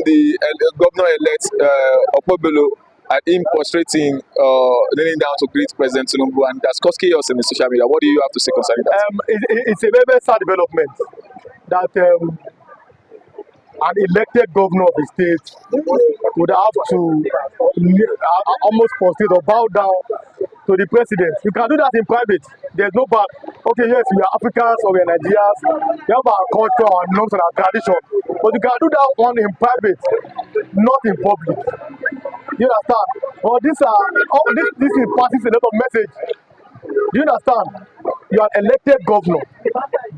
the governor-elect Okpebolo and him frustrating kneeling down to greet President Tinubu, and that's caused chaos in the social media. What do you have to say concerning that? It's a very, very sad development that an elected governor of the state would have to almost prostrate or bow down to the president. You can do that in private. There's no bad. Okay, yes, we are Africans or we are Nigerians. We have our culture, our norms, and our tradition. But you can do that one in private, not in public. You understand? But this passes a lot of message. Do you understand? You are elected governor.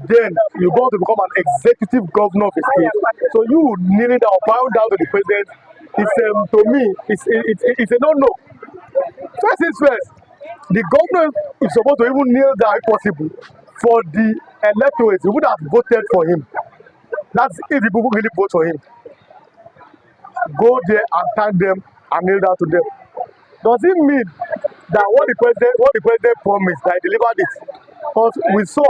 Then you go to become an executive governor of a state. So you kneeling down, bowing down to the president. It's to me, it's a no-no. First things first, the governor is supposed to even kneel down if possible for the electorate who would have voted for him. That's if the people really vote for him. Go there and thank them and kneel down to them. Does it mean that what the president promised, that he delivered it? Because we saw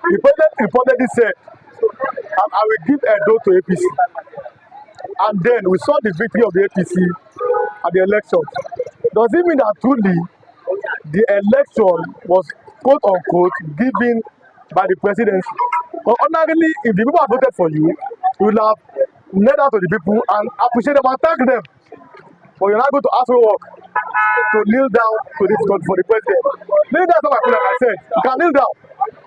the president reportedly said, I will give Edo to APC. And then we saw the victory of the APC at the elections. Does it mean that truly the election was quote unquote given by the presidency? But ordinarily, if the people have voted for you, you will have led out to the people and appreciate them and thank them. But you're not going to ask for work to kneel down for the president. Kneel down, like I said, you can kneel down,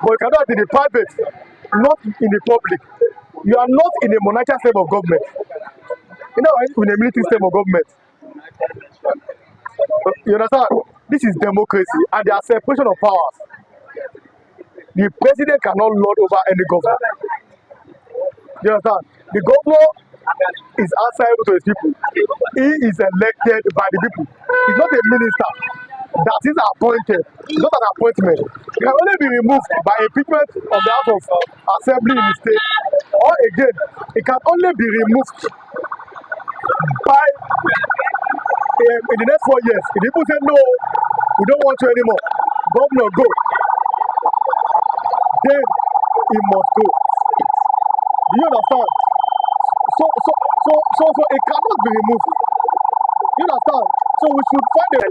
but you cannot in the private, not in the public. You are not in a monarchical system of government. You know, in a military system of government. You understand? This is democracy and there are separation of powers. The president cannot lord over any governor. You understand? The governor is answerable to his people. He is elected by the people. He's not a minister that is appointed. It's not an appointment. He can only be removed by impeachment of the House of Assembly in the state. Or again, it can only be removed by in the next 4 years. If people say no, we don't want you anymore, governor go, then he must go. Do you understand? So it cannot be removed. You understand? So we should find a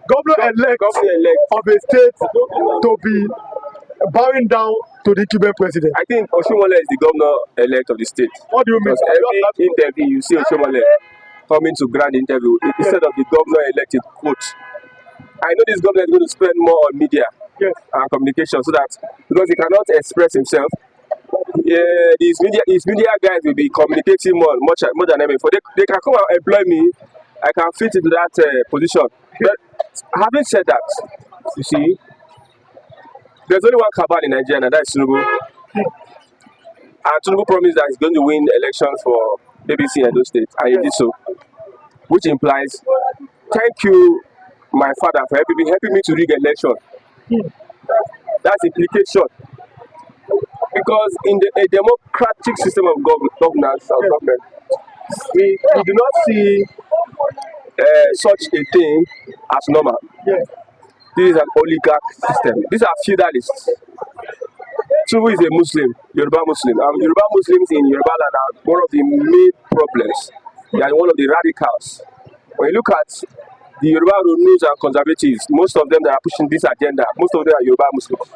governor-elect of a state to be bowing down to the Cuban president. I think Oshomole is the governor-elect of the state. What do you mean? Because every interview you see Oshomole coming to grant interview instead of the governor-elect quote. I know this governor is going to spend more on media and communication so that because he cannot express himself, his media guys will be communicating more than ever. For they can come and employ me, I can fit into that position. But having said that, you see, there's only one cabal in Nigeria, and that's Tinubu. And Tinubu promised that he's going to win the elections for ABC in those states, and he did so. Which implies, thank you, my father, for helping me to rig election. That's implication. Because in a democratic system of governance or government, we do not see such a thing as normal. This is an oligarch system. These are feudalists. Tinubu is a Muslim, Yoruba Muslim. Yoruba Muslims in Yoruba land are one of the main problems. They are one of the radicals. When you look at the Yoruba Runus and conservatives, most of them that are pushing this agenda, most of them are Yoruba Muslims.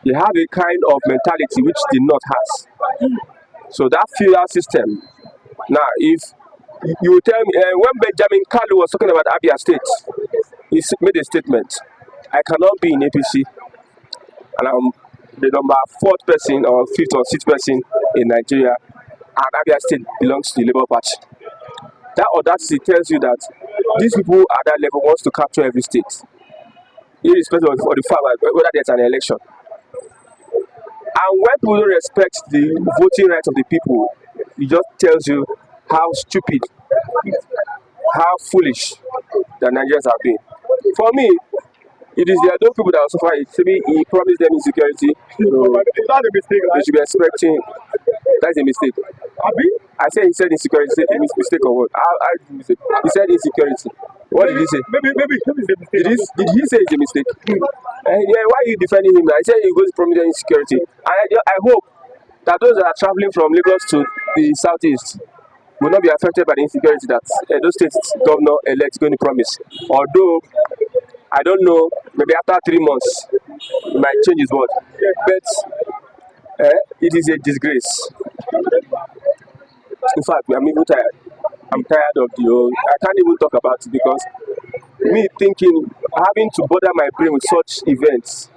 They have a kind of mentality which the North has. So that feudal system. Now, if you tell me, when Benjamin Kalu was talking about Abia State, he made a statement, I cannot be in APC, and I'm the number 4th person or 5th or 6th person in Nigeria, and Abia State belongs to the Labour Party. That audacity tells you that these people at that level wants to capture every state, irrespective of the fact whether there's an election. And when people don't respect the voting rights of the people, it just tells you how stupid, how foolish the Nigerians have been. For me, it is the other people that are so far. He promised them insecurity. So That's a mistake, right? they should be expecting. That's a mistake. I said he said insecurity. He said a mistake or what? He said insecurity. What did he say? Maybe it's a mistake. Did he say it's a mistake? Why are you defending him? I said he goes to promise insecurity. I hope that those that are traveling from Lagos to the southeast, will not be affected by the insecurity that those states governor-elect is going to promise. Although, I don't know, maybe after 3 months, it might change his word. But it is a disgrace. In fact, I'm even tired. I'm tired of the whole. I can't even talk about it because me thinking, having to bother my brain with such events.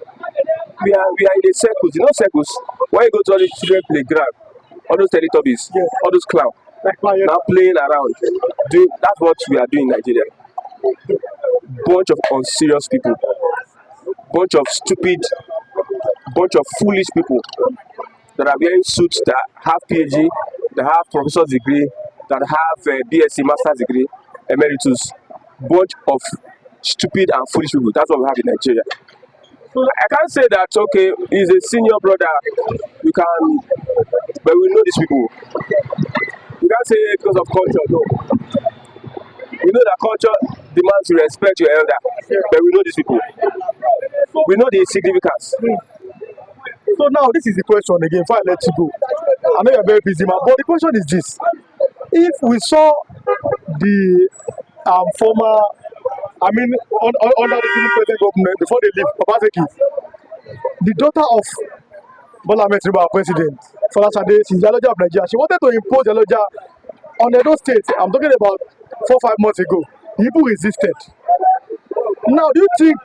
We are in the circles, circles. When you go to all these children playground, all those Teletubbies, all those clowns, now playing around. That's what we are doing in Nigeria. Bunch of unserious people, bunch of stupid, bunch of foolish people that are wearing suits that have PhD, that have professor's degree, that have BSc, master's degree, emeritus. Bunch of stupid and foolish people. That's what we have in Nigeria. So I can't say that, okay, he's a senior brother, but we know these people. You can't say because of culture, no. We know that culture demands you respect your elder, but we know these people. We know the significance. So now this is the question again, before I let you go. I know you're very busy, man, but the question is this. If we saw the former, under the present government, before they leave, Obaseki, the daughter of Bola Ahmed Tinubu, our president, Folasade, she's the Aloja of Nigeria. She wanted to impose the Aloja on Edo State. I'm talking about 4 or 5 months ago. People resisted. Now, do you think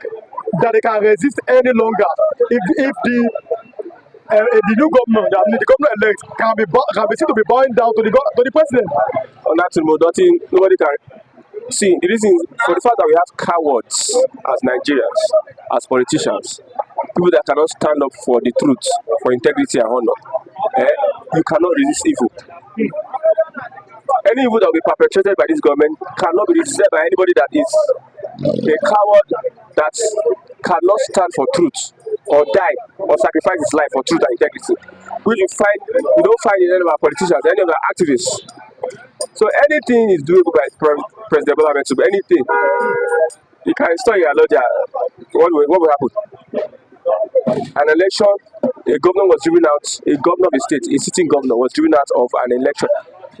that they can resist any longer if the new government, the government-elect, can be seen to be bowing down to the president? On that, nobody can. See, the reason for the fact that we have cowards as Nigerians, as politicians, people that cannot stand up for the truth, for integrity and honor, you cannot resist evil. Any evil that will be perpetrated by this government cannot be resisted by anybody that is a coward that cannot stand for truth or die or sacrifice his life for truth and integrity. We don't find in any of our politicians, any of our activists. So anything is doable by President Bola Ahmed Tinubu. Anything. You can install your Aloja. What will happen? An election, a governor was driven out, a governor of the state, a sitting governor was driven out of an election.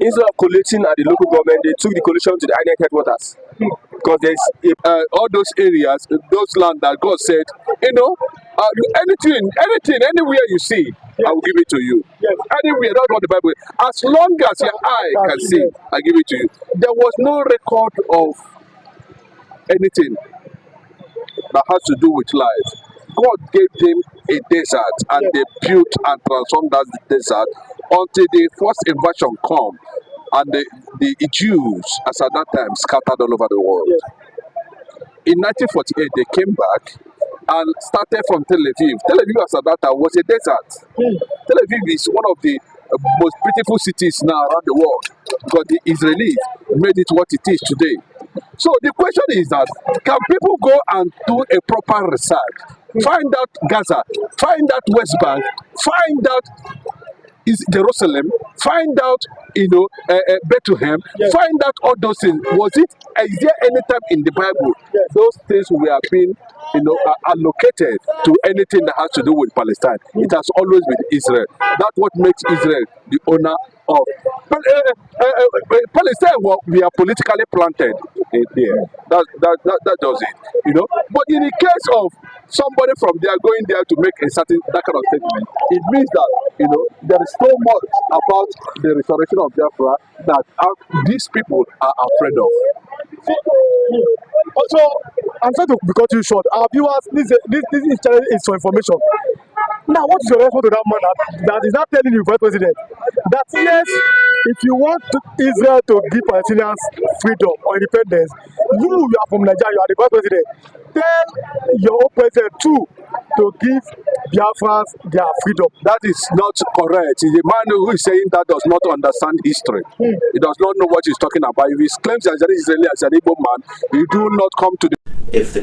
Instead of collating at the local government, they took the collation to the INEC headquarters. Because there's all those areas, those land that God said, anything, anywhere you see, I will give it to you. Anywhere, that's what the Bible is. As long as your eye can see, I give it to you. There was no record of anything that has to do with life. God gave them a desert, and they built and transformed that desert until the first invasion come, and the Jews, as at that time, scattered all over the world. In 1948, they came back and started from Tel Aviv. Tel Aviv, as at that time, was a desert. Tel Aviv is one of the most beautiful cities now around the world, because the Israelis made it what it is today. So the question is that, can people go and do a proper research, find out Gaza, find out West Bank, find out Jerusalem, find out Bethlehem, find out all those things? Is there any time in the Bible those things we have been allocated to anything that has to do with Palestine? It has always been Israel. That's what makes Israel the owner of Palestine. We are politically planted there. That does it, But in the case of somebody from there going there to make that kind of statement, it means that there is so much about the restoration of Biafra that these people are afraid of. Also, I'm trying to cut you short. Our viewers, this channel is for information. Now, what is your response to that man that is not telling you, Vice President, that yes, if you want Israel to give Palestinians freedom or independence, you are from Nigeria, you are the Vice President, tell your own president too to give Biafrans their freedom. That is not correct. The man who is saying that does not understand history. He does not know what he's talking about. If he claims as an Israeli, as an Igbo man, he do not come to the... If the